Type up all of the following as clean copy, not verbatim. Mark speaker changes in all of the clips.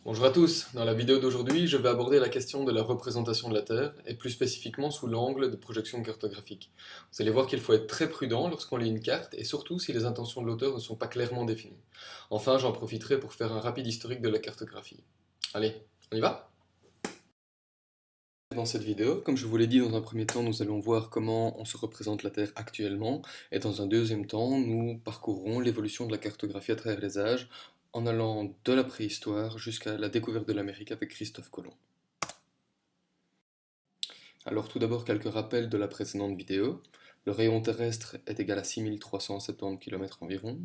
Speaker 1: Bonjour à tous, dans la vidéo d'aujourd'hui, je vais aborder la question de la représentation de la Terre, et plus spécifiquement sous l'angle de projection cartographique. Vous allez voir qu'il faut être très prudent lorsqu'on lit une carte, et surtout si les intentions de l'auteur ne sont pas clairement définies. Enfin, j'en profiterai pour faire un rapide historique de la cartographie. Allez, on y va? Dans cette vidéo, comme je vous l'ai dit dans un premier temps, nous allons voir comment on se représente la Terre actuellement, et dans un deuxième temps, nous parcourrons l'évolution de la cartographie à travers les âges, en allant de la préhistoire jusqu'à la découverte de l'Amérique avec Christophe Colomb. Alors tout d'abord quelques rappels de la précédente vidéo. Le rayon terrestre est égal à 6370 km environ,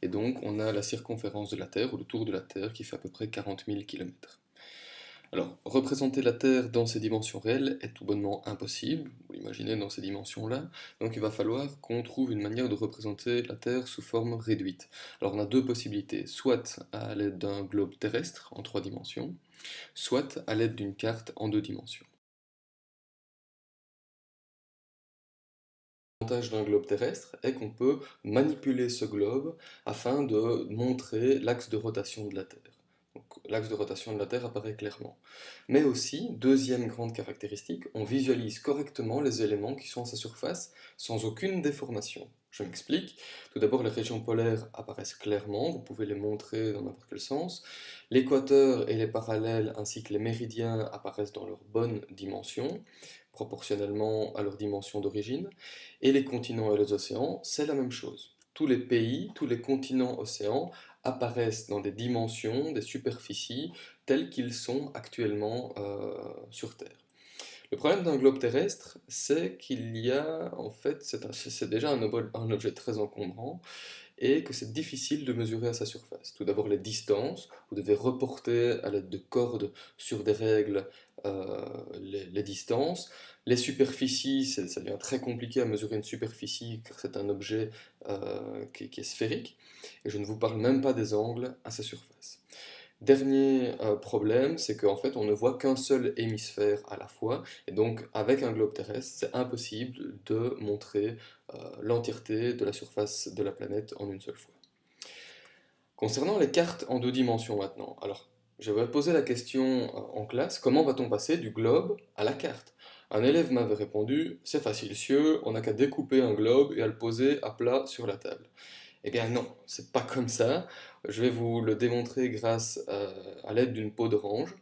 Speaker 1: et donc on a la circonférence de la Terre, ou le tour de la Terre, qui fait à peu près 40 000 km. Alors, représenter la Terre dans ces dimensions réelles est tout bonnement impossible, vous l'imaginez dans ces dimensions-là, donc il va falloir qu'on trouve une manière de représenter la Terre sous forme réduite. Alors on a deux possibilités, soit à l'aide d'un globe terrestre en 3 dimensions, soit à l'aide d'une carte en 2 dimensions. L'avantage d'un globe terrestre est qu'on peut manipuler ce globe afin de montrer l'axe de rotation de la Terre. Donc, l'axe de rotation de la Terre apparaît clairement. Mais aussi, deuxième grande caractéristique, on visualise correctement les éléments qui sont à sa surface sans aucune déformation. Je m'explique. Tout d'abord, les régions polaires apparaissent clairement, vous pouvez les montrer dans n'importe quel sens. L'équateur et les parallèles ainsi que les méridiens apparaissent dans leur bonne dimension, proportionnellement à leur dimension d'origine. Et les continents et les océans, c'est la même chose. Tous les pays, tous les continents océans apparaissent dans des dimensions, des superficies telles qu'ils sont actuellement sur Terre. Le problème d'un globe terrestre, c'est qu'il y a, en fait, c'est déjà un objet très encombrant, et que c'est difficile de mesurer à sa surface. Tout d'abord les distances, vous devez reporter à l'aide de cordes sur des règles les distances. Les superficies, ça devient très compliqué à mesurer une superficie car c'est un objet qui est sphérique, et je ne vous parle même pas des angles à sa surface. Dernier problème, c'est qu'en fait on ne voit qu'un seul hémisphère à la fois, et donc avec un globe terrestre, c'est impossible de montrer l'entièreté de la surface de la planète en une seule fois. Concernant les cartes en 2 dimensions maintenant, alors je vais poser la question en classe, comment va-t-on passer du globe à la carte? Un élève m'avait répondu, c'est facile, cieux, on n'a qu'à découper un globe et à le poser à plat sur la table. Eh bien non, c'est pas comme ça. Je vais vous le démontrer grâce à l'aide d'une peau d'orange.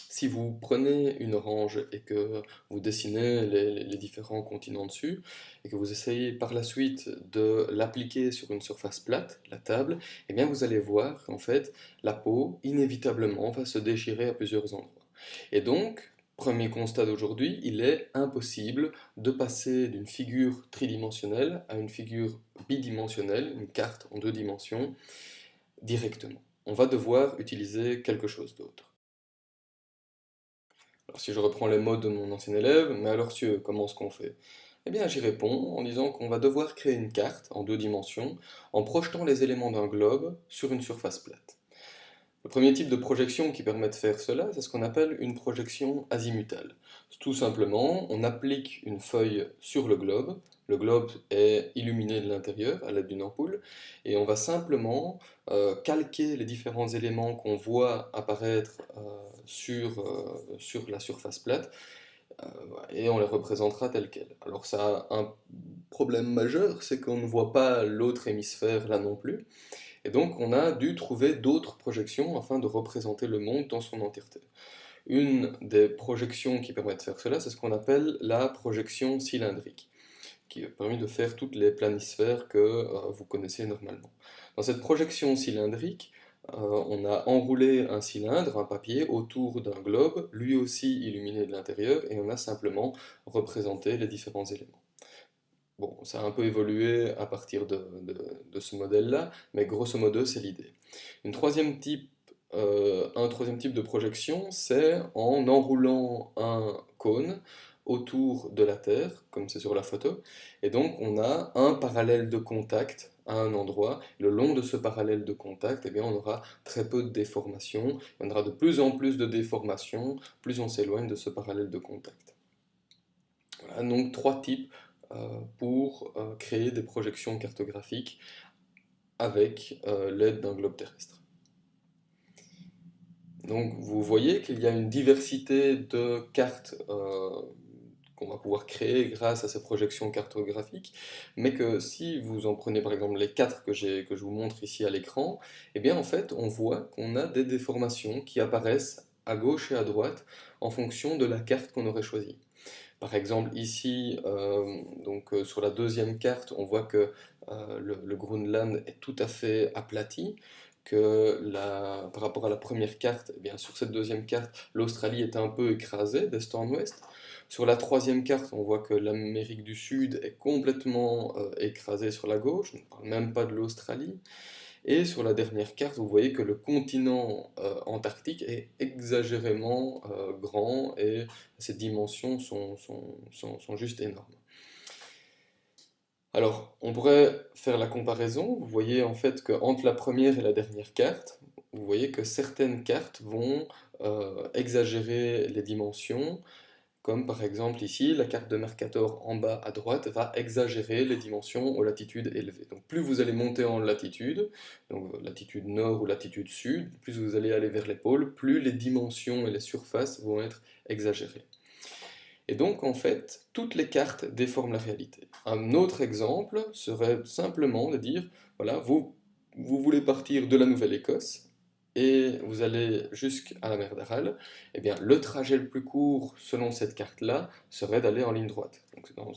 Speaker 1: Si vous prenez une orange et que vous dessinez les différents continents dessus, et que vous essayez par la suite de l'appliquer sur une surface plate, la table, eh bien vous allez voir qu'en fait, la peau, inévitablement, va se déchirer à plusieurs endroits. Et donc, premier constat d'aujourd'hui, il est impossible de passer d'une figure tridimensionnelle à une figure bidimensionnelle, une carte en 2 dimensions, directement. On va devoir utiliser quelque chose d'autre. Alors, si je reprends les mots de mon ancien élève, mais alors Sieu, comment est-ce qu'on fait? Eh bien, j'y réponds en disant qu'on va devoir créer une carte en 2 dimensions en projetant les éléments d'un globe sur une surface plate. Le premier type de projection qui permet de faire cela, c'est ce qu'on appelle une projection azimutale. Tout simplement, on applique une feuille sur le globe est illuminé de l'intérieur à l'aide d'une ampoule, et on va simplement calquer les différents éléments qu'on voit apparaître sur la surface plate, et on les représentera tels quels. Alors ça a un problème majeur, c'est qu'on ne voit pas l'autre hémisphère là non plus, et donc on a dû trouver d'autres projections afin de représenter le monde dans son entièreté. Une des projections qui permet de faire cela, c'est ce qu'on appelle la projection cylindrique, qui a permis de faire toutes les planisphères que vous connaissez normalement. Dans cette projection cylindrique, on a enroulé un cylindre, un papier, autour d'un globe, lui aussi illuminé de l'intérieur, et on a simplement représenté les différents éléments. Bon, ça a un peu évolué à partir de ce modèle-là, mais grosso modo, c'est l'idée. Un troisième type de projection, c'est en enroulant un cône autour de la Terre, comme c'est sur la photo, et donc on a un parallèle de contact à un endroit. Le long de ce parallèle de contact, eh bien, on aura très peu de déformations. Il y en aura de plus en plus de déformations, plus on s'éloigne de ce parallèle de contact. Voilà, donc 3 types pour créer des projections cartographiques avec l'aide d'un globe terrestre. Donc vous voyez qu'il y a une diversité de cartes qu'on va pouvoir créer grâce à ces projections cartographiques, mais que si vous en prenez par exemple les quatre que je vous montre ici à l'écran, eh bien en fait on voit qu'on a des déformations qui apparaissent à gauche et à droite en fonction de la carte qu'on aurait choisie. Par exemple ici, sur la deuxième carte, on voit que le Groenland est tout à fait aplati, par rapport à la première carte, eh bien, sur cette deuxième carte, l'Australie est un peu écrasée d'est en ouest. Sur la troisième carte, on voit que l'Amérique du Sud est complètement écrasée sur la gauche, on ne parle même pas de l'Australie. Et sur la dernière carte, vous voyez que le continent antarctique est exagérément grand et ses dimensions sont juste énormes. Alors, on pourrait faire la comparaison. Vous voyez en fait qu'entre la première et la dernière carte, vous voyez que certaines cartes vont exagérer les dimensions, comme par exemple ici, la carte de Mercator en bas à droite va exagérer les dimensions aux latitudes élevées. Donc plus vous allez monter en latitude, donc latitude nord ou latitude sud, plus vous allez aller vers les pôles, plus les dimensions et les surfaces vont être exagérées. Et donc en fait, toutes les cartes déforment la réalité. Un autre exemple serait simplement de dire, voilà, vous voulez partir de la Nouvelle-Écosse, et vous allez jusqu'à la mer d'Aral, eh bien, le trajet le plus court, selon cette carte-là, serait d'aller en ligne droite. Donc, c'est dans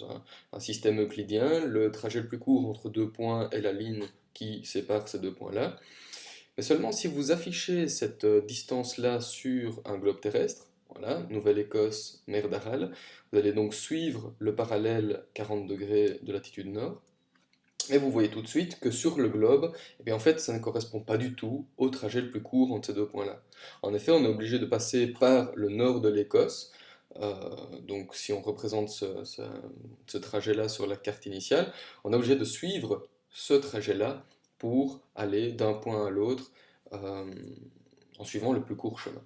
Speaker 1: un système euclidien, le trajet le plus court entre deux points est la ligne qui sépare ces deux points-là. Mais seulement si vous affichez cette distance-là sur un globe terrestre, voilà, Nouvelle-Écosse, mer d'Aral, vous allez donc suivre le parallèle 40 degrés de latitude nord, et vous voyez tout de suite que sur le globe, eh bien en fait, ça ne correspond pas du tout au trajet le plus court entre ces deux points-là. En effet, on est obligé de passer par le nord de l'Écosse. Donc si on représente ce trajet-là sur la carte initiale, on est obligé de suivre ce trajet-là pour aller d'un point à l'autre euh, en suivant le plus court chemin.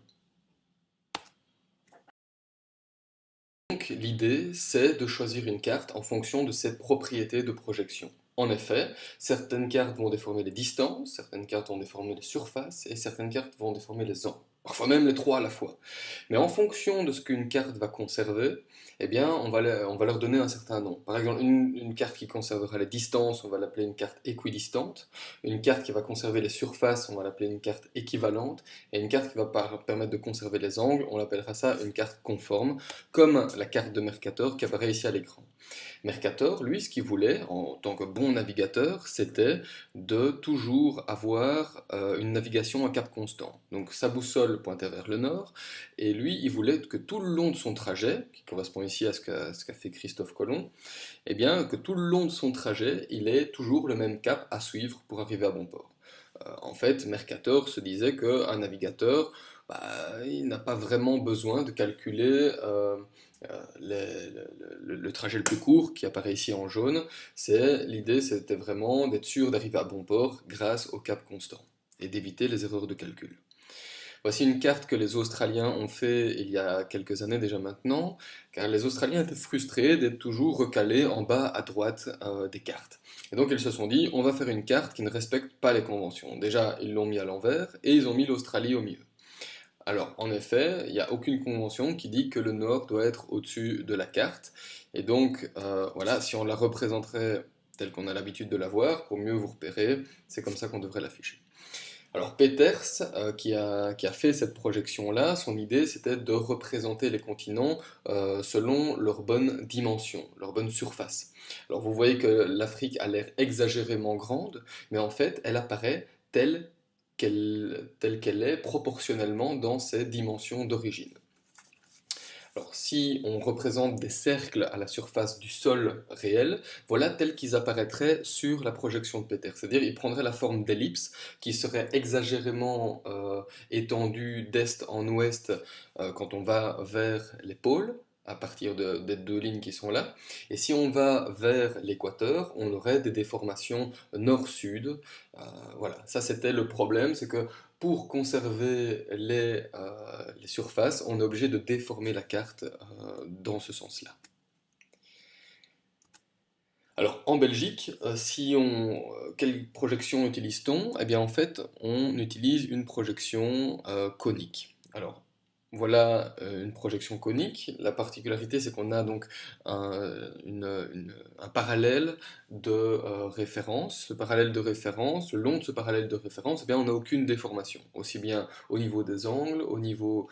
Speaker 1: Donc l'idée, c'est de choisir une carte en fonction de ses propriétés de projection. En effet, certaines cartes vont déformer les distances, certaines cartes vont déformer les surfaces, et certaines cartes vont déformer les angles. Parfois même les trois à la fois. Mais en fonction de ce qu'une carte va conserver, eh bien, on va leur donner un certain nom. Par exemple, une carte qui conservera les distances, on va l'appeler une carte équidistante. Une carte qui va conserver les surfaces, on va l'appeler une carte équivalente. Et une carte qui va permettre de conserver les angles, on l'appellera ça une carte conforme, comme la carte de Mercator qui apparaît ici à l'écran. Mercator, lui, ce qu'il voulait, en tant que bon navigateur, c'était de toujours avoir une navigation à cap constant. Donc sa boussole pointait vers le nord, et lui, il voulait que tout le long de son trajet, qui correspond ici à ce qu'a fait Christophe Colomb, eh bien, que tout le long de son trajet, il ait toujours le même cap à suivre pour arriver à bon port. En fait, Mercator se disait qu'un navigateur, bah, il n'a pas vraiment besoin de calculer le trajet le plus court qui apparaît ici en jaune. L'idée, c'était vraiment d'être sûr d'arriver à bon port grâce au cap constant et d'éviter les erreurs de calcul. Voici une carte que les Australiens ont fait il y a quelques années déjà maintenant, car les Australiens étaient frustrés d'être toujours recalés en bas à droite des cartes. Et donc ils se sont dit, on va faire une carte qui ne respecte pas les conventions. Déjà, ils l'ont mis à l'envers, et ils ont mis l'Australie au milieu. Alors, en effet, il n'y a aucune convention qui dit que le nord doit être au-dessus de la carte. Et donc, voilà, si on la représenterait telle qu'on a l'habitude de la voir, pour mieux vous repérer, c'est comme ça qu'on devrait l'afficher. Alors Peters, qui a fait cette projection-là, son idée c'était de représenter les continents selon leur bonne dimension, leur bonne surface. Alors vous voyez que l'Afrique a l'air exagérément grande, mais en fait elle apparaît telle qu'elle est proportionnellement dans ses dimensions d'origine. Alors, si on représente des cercles à la surface du sol réel, voilà tels qu'ils apparaîtraient sur la projection de Peters. C'est-à-dire, ils prendraient la forme d'ellipse qui serait exagérément étendue d'est en ouest quand on va vers les pôles, à partir des deux lignes qui sont là. Et si on va vers l'équateur, on aurait des déformations nord-sud. Voilà, ça c'était le problème, c'est que pour conserver les surfaces, on est obligé de déformer la carte dans ce sens-là. Alors en Belgique, quelle projection utilise-t-on? Eh bien en fait, on utilise une projection conique. Alors, voilà une projection conique. La particularité, c'est qu'on a donc un parallèle de référence. Ce parallèle de référence, le long de ce parallèle de référence, eh bien, on n'a aucune déformation, aussi bien au niveau des angles, au niveau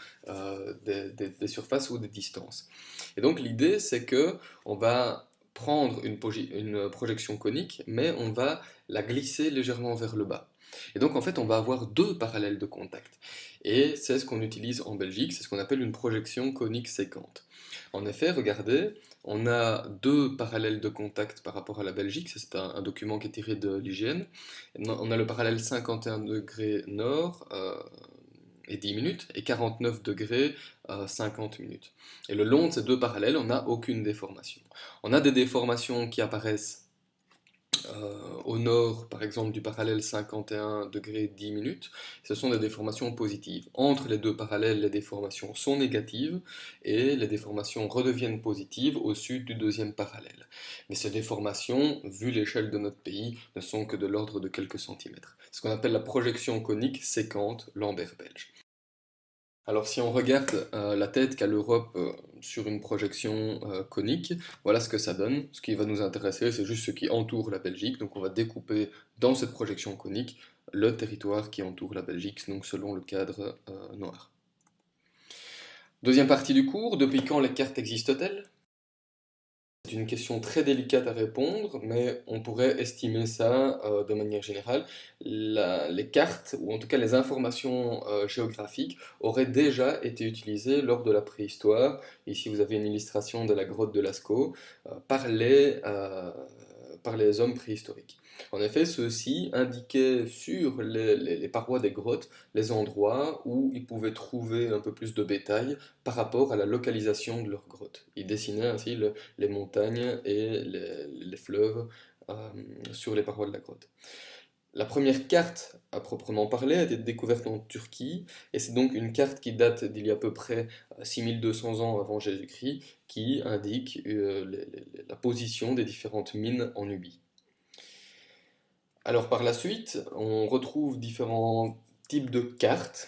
Speaker 1: des surfaces ou des distances. Et donc, l'idée, c'est que on va prendre une projection conique, mais on va la glisser légèrement vers le bas. Et donc, en fait, on va avoir deux parallèles de contact. Et c'est ce qu'on utilise en Belgique, c'est ce qu'on appelle une projection conique séquente. En effet, regardez, on a deux parallèles de contact par rapport à la Belgique, c'est un document qui est tiré de l'hygiène. On a le parallèle 51 degrés nord et 10 minutes, et 49 degrés 50 minutes. Et le long de ces deux parallèles, on n'a aucune déformation. On a des déformations qui apparaissent au nord, par exemple, du parallèle 51 degrés 10 minutes, ce sont des déformations positives. Entre les deux parallèles, les déformations sont négatives et les déformations redeviennent positives au sud du deuxième parallèle. Mais ces déformations, vu l'échelle de notre pays, ne sont que de l'ordre de quelques centimètres. C'est ce qu'on appelle la projection conique séquente Lambert-Belge. Alors si on regarde la tête qu'a l'Europe sur une projection conique, voilà ce que ça donne. Ce qui va nous intéresser, c'est juste ce qui entoure la Belgique. Donc on va découper dans cette projection conique le territoire qui entoure la Belgique, donc selon le cadre noir. Deuxième partie du cours, depuis quand les cartes existent-elles? C'est une question très délicate à répondre, mais on pourrait estimer ça de manière générale. Les cartes, ou en tout cas les informations géographiques, auraient déjà été utilisées lors de la préhistoire. Ici, vous avez une illustration de la grotte de Lascaux par les hommes préhistoriques. En effet, ceux-ci indiquaient sur les parois des grottes les endroits où ils pouvaient trouver un peu plus de bétail par rapport à la localisation de leur grotte. Ils dessinaient ainsi les montagnes et les fleuves euh, sur les parois de la grotte. La première carte, à proprement parler, a été découverte en Turquie, et c'est donc une carte qui date d'il y a à peu près 6200 ans avant Jésus-Christ, qui indique la position des différentes mines en Nubie. Alors par la suite, on retrouve différents types de cartes.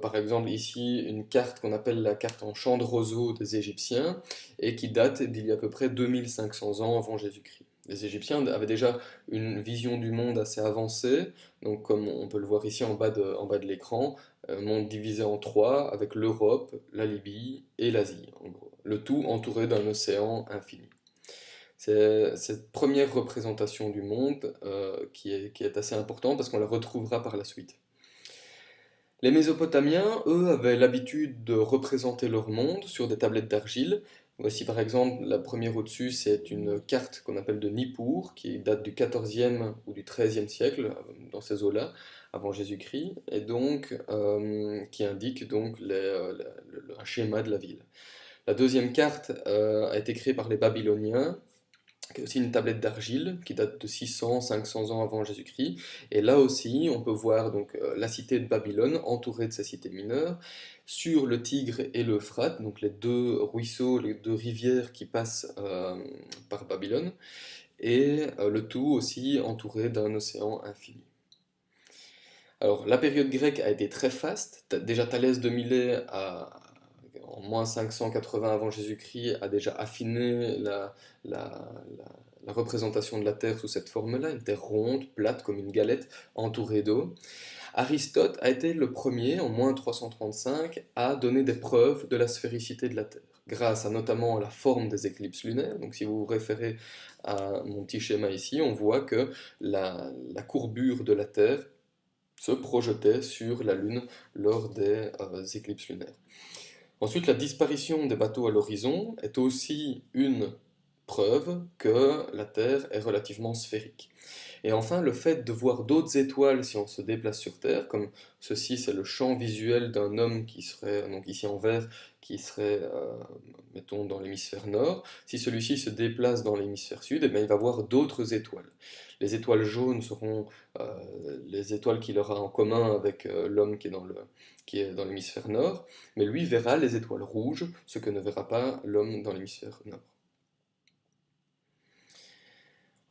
Speaker 1: Par exemple ici, une carte qu'on appelle la carte en champ de roseau des Égyptiens et qui date d'il y a à peu près 2500 ans avant Jésus-Christ. Les Égyptiens avaient déjà une vision du monde assez avancée, donc comme on peut le voir ici en bas de l'écran, un monde divisé en trois avec l'Europe, la Libye et l'Asie, en gros. Le tout entouré d'un océan infini. C'est cette première représentation du monde qui est assez importante parce qu'on la retrouvera par la suite. Les Mésopotamiens, eux, avaient l'habitude de représenter leur monde sur des tablettes d'argile. Voici par exemple la première au-dessus, c'est une carte qu'on appelle de Nippur, qui date du 14e ou du 13e siècle, dans ces eaux-là, avant Jésus-Christ, et donc qui indique donc un schéma de la ville. La deuxième carte a été créée par les Babyloniens, qui est aussi une tablette d'argile qui date de 600-500 ans avant Jésus-Christ. Et là aussi, on peut voir donc la cité de Babylone entourée de sa cité mineure, sur le Tigre et l'Euphrate, donc les deux ruisseaux, les deux rivières qui passent par Babylone, et le tout aussi entouré d'un océan infini. Alors, la période grecque a été très faste. Déjà, Thalès de Milet, en moins 580 avant Jésus-Christ, a déjà affiné la- la représentation de la Terre sous cette forme-là, une Terre ronde, plate, comme une galette, entourée d'eau. Aristote a été le premier, en moins 335, à donner des preuves de la sphéricité de la Terre, grâce à notamment la forme des éclipses lunaires. Donc, si vous vous référez à mon petit schéma ici, on voit que la courbure de la Terre se projetait sur la Lune lors des éclipses lunaires. Ensuite, la disparition des bateaux à l'horizon est aussi une preuve que la Terre est relativement sphérique. Et enfin, le fait de voir d'autres étoiles si on se déplace sur Terre, comme ceci, c'est le champ visuel d'un homme qui serait, donc ici en vert, qui serait, mettons, dans l'hémisphère nord. Si celui-ci se déplace dans l'hémisphère sud, eh bien, il va voir d'autres étoiles. Les étoiles jaunes seront les étoiles qu'il aura en commun avec l'homme qui est dans l'hémisphère nord, mais lui verra les étoiles rouges, ce que ne verra pas l'homme dans l'hémisphère nord.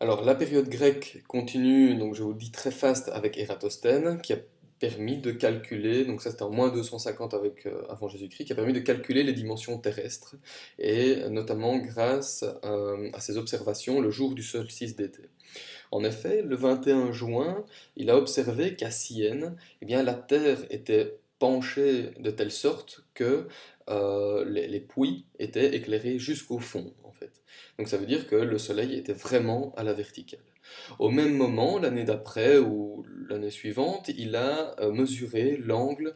Speaker 1: Alors, la période grecque continue, donc je vous le dis très faste, avec Ératosthène, qui a permis de calculer, donc ça c'était en moins 250 avant Jésus-Christ, qui a permis de calculer les dimensions terrestres, et notamment grâce à ses observations le jour du solstice d'été. En effet, le 21 juin, il a observé qu'à Sienne, eh bien, la Terre était penchée de telle sorte que les puits étaient éclairés jusqu'au fond, en fait. Donc ça veut dire que le Soleil était vraiment à la verticale. Au même moment, l'année d'après ou l'année suivante, il a mesuré l'angle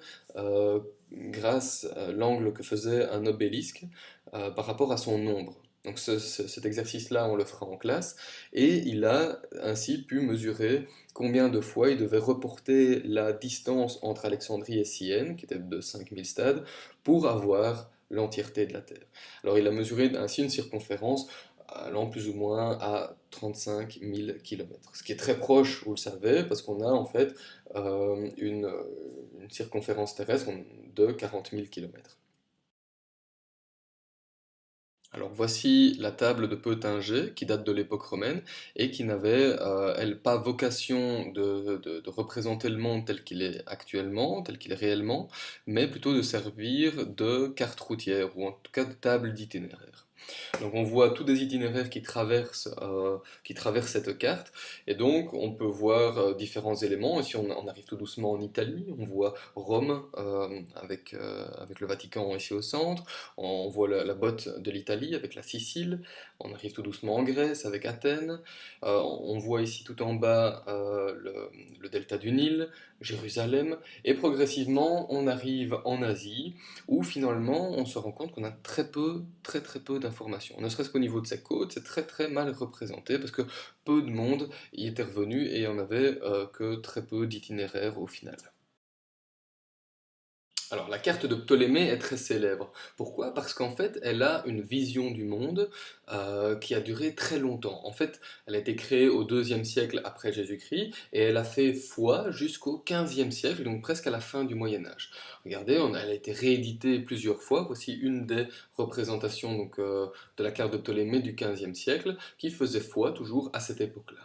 Speaker 1: grâce à l'angle que faisait un obélisque par rapport à son ombre. Donc cet exercice-là, on le fera en classe, et il a ainsi pu mesurer combien de fois il devait reporter la distance entre Alexandrie et Syène, qui était de 5000 stades, pour avoir l'entièreté de la Terre. Alors il a mesuré ainsi une circonférence allant plus ou moins à 35 000 km. Ce qui est très proche, vous le savez, parce qu'on a en fait une circonférence terrestre de 40 000 km. Alors voici la table de Peutinger qui date de l'époque romaine et qui n'avait, elle, pas vocation de représenter le monde tel qu'il est actuellement, tel qu'il est réellement, mais plutôt de servir de carte routière ou en tout cas de table d'itinéraire. Donc on voit tous des itinéraires qui traversent cette carte, et donc on peut voir différents éléments. Ici on arrive tout doucement en Italie, on voit Rome avec le Vatican ici au centre, on voit la botte de l'Italie avec la Sicile, on arrive tout doucement en Grèce avec Athènes, on voit ici tout en bas le delta du Nil, Jérusalem, et progressivement on arrive en Asie, où finalement on se rend compte qu'on a très très peu d'informations. Ne serait-ce qu'au niveau de ces côtes, c'est très très mal représenté parce que peu de monde y était revenu et il n'y en avait que très peu d'itinéraires au final. Alors, la carte de Ptolémée est très célèbre. Pourquoi? Parce qu'en fait, elle a une vision du monde qui a duré très longtemps. En fait, elle a été créée au IIe siècle après Jésus-Christ et elle a fait foi jusqu'au XVe siècle, donc presque à la fin du Moyen Âge. Regardez, elle a été rééditée plusieurs fois. Voici une des représentations donc, de la carte de Ptolémée du XVe siècle qui faisait foi toujours à cette époque-là.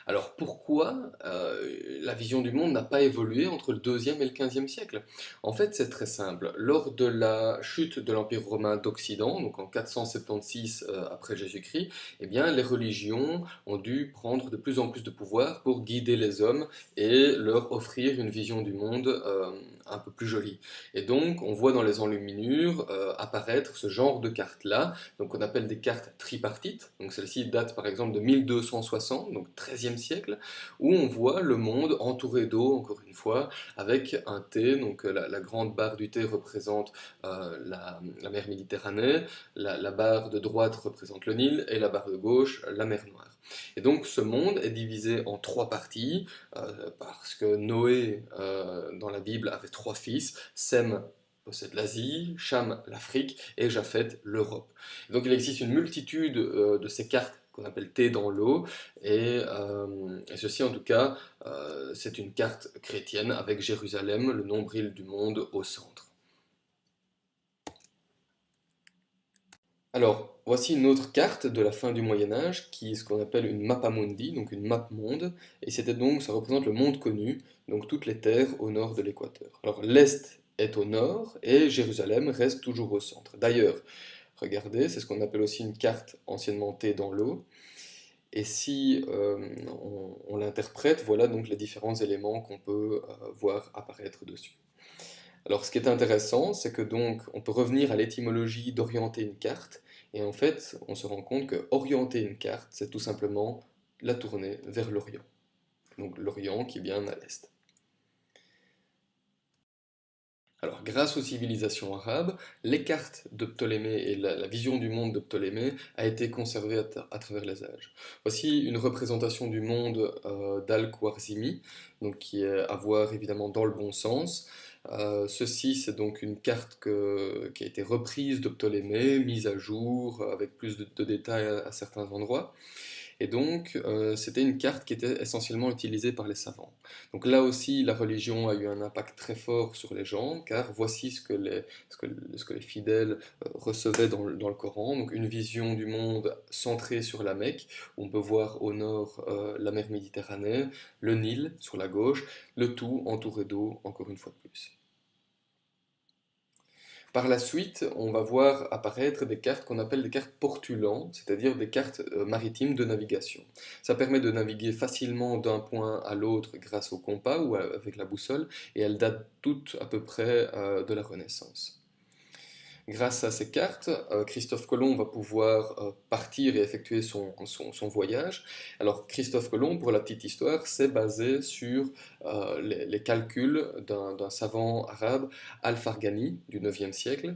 Speaker 1: Alors pourquoi la vision du monde n'a pas évolué entre le deuxième et le XVe siècle? En fait, c'est très simple. Lors de la chute de l'Empire romain d'Occident, donc en 476 après Jésus-Christ, eh bien, les religions ont dû prendre de plus en plus de pouvoir pour guider les hommes et leur offrir une vision du monde un peu plus jolie. Et donc, on voit dans les enluminures apparaître ce genre de cartes-là, donc on appelle des cartes tripartites. Donc celle-ci date par exemple de 1260, donc 13e siècle, où on voit le monde entouré d'eau, encore une fois, avec un T, donc la grande barre du T représente la mer Méditerranée, la barre de droite représente le Nil, et la barre de gauche, la mer Noire. Et donc ce monde est divisé en trois parties, parce que Noé, dans la Bible, avait trois fils, Sem possède l'Asie, Cham l'Afrique et Japheth l'Europe. Donc il existe une multitude de ces cartes qu'on appelle T dans l'eau, et ceci en tout cas, c'est une carte chrétienne avec Jérusalem, le nombril du monde, au centre. Alors, voici une autre carte de la fin du Moyen Âge, qui est ce qu'on appelle une mappamundi, donc une map monde, et ça représente le monde connu, donc toutes les terres au nord de l'équateur. Alors, l'Est est au nord, et Jérusalem reste toujours au centre. D'ailleurs, regardez, c'est ce qu'on appelle aussi une carte anciennement T dans l'eau, et si on l'interprète, voilà donc les différents éléments qu'on peut voir apparaître dessus. Alors, ce qui est intéressant, c'est que donc on peut revenir à l'étymologie d'orienter une carte, et en fait, on se rend compte que orienter une carte, c'est tout simplement la tourner vers l'Orient. Donc l'Orient qui est bien à l'est. Alors, grâce aux civilisations arabes, les cartes de Ptolémée et la vision du monde de Ptolémée a été conservée à travers les âges. Voici une représentation du monde d'Al-Khwarizmi, donc qui est à voir évidemment dans le bon sens. Ceci, c'est donc une carte qui a été reprise de Ptolémée, mise à jour avec plus de détails à certains endroits. Et donc, c'était une carte qui était essentiellement utilisée par les savants. Donc là aussi, la religion a eu un impact très fort sur les gens, car voici ce que les fidèles recevaient dans le Coran. Donc une vision du monde centrée sur la Mecque. On peut voir au nord la mer Méditerranée, le Nil sur la gauche, le tout entouré d'eau, encore une fois de plus. Par la suite, on va voir apparaître des cartes qu'on appelle des cartes portulant, c'est-à-dire des cartes maritimes de navigation. Ça permet de naviguer facilement d'un point à l'autre grâce au compas ou avec la boussole, et elles datent toutes à peu près de la Renaissance. Grâce à ces cartes, Christophe Colomb va pouvoir partir et effectuer son voyage. Alors Christophe Colomb, pour la petite histoire, s'est basé sur les calculs d'un savant arabe, Al-Farghani, du 9e siècle,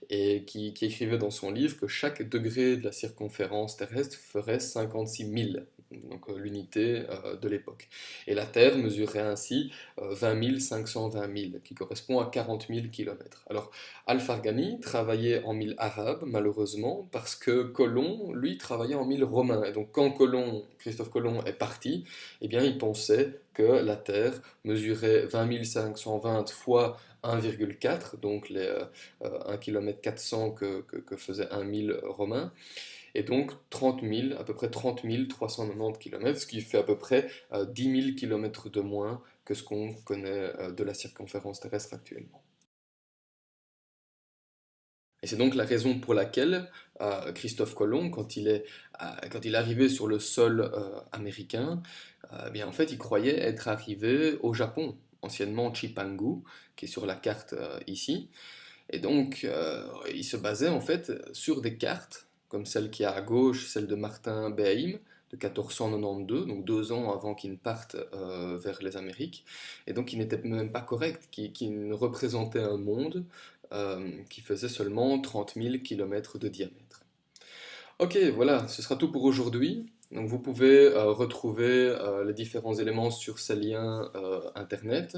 Speaker 1: et qui écrivait dans son livre que chaque degré de la circonférence terrestre ferait 56 000, donc l'unité de l'époque. Et la Terre mesurait ainsi 20 520 000, qui correspond à 40 000 km. Alors, Al-Farghani travaillait en mille arabe, malheureusement, parce que Colomb, lui, travaillait en mille romain. Et donc, quand Christophe Colomb est parti, eh bien, il pensait que la Terre mesurait 20 520 fois 1,4, donc les 1 km 400 que faisait un mille romain, et donc 30 000, à peu près 30 390 km, ce qui fait à peu près 10 000 km de moins que ce qu'on connaît de la circonférence terrestre actuellement. Et c'est donc la raison pour laquelle Christophe Colomb, quand il est arrivé sur le sol américain, eh bien, en fait, il croyait être arrivé au Japon, anciennement Chipangu, qui est sur la carte ici. Et donc, il se basait en fait sur des cartes, comme celle qui est à gauche, celle de Martin Behaim, de 1492, donc 2 ans avant qu'il ne parte vers les Amériques. Et donc, il n'était même pas correct, qui ne représentait un monde qui faisait seulement 30 000 km de diamètre. Ok, voilà, ce sera tout pour aujourd'hui. Donc vous pouvez retrouver les différents éléments sur ces liens internet,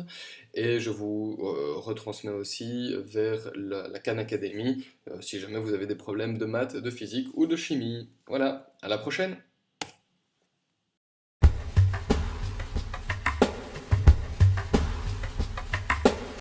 Speaker 1: et je vous retransmets aussi vers la Khan Academy si jamais vous avez des problèmes de maths, de physique ou de chimie. Voilà, à la prochaine!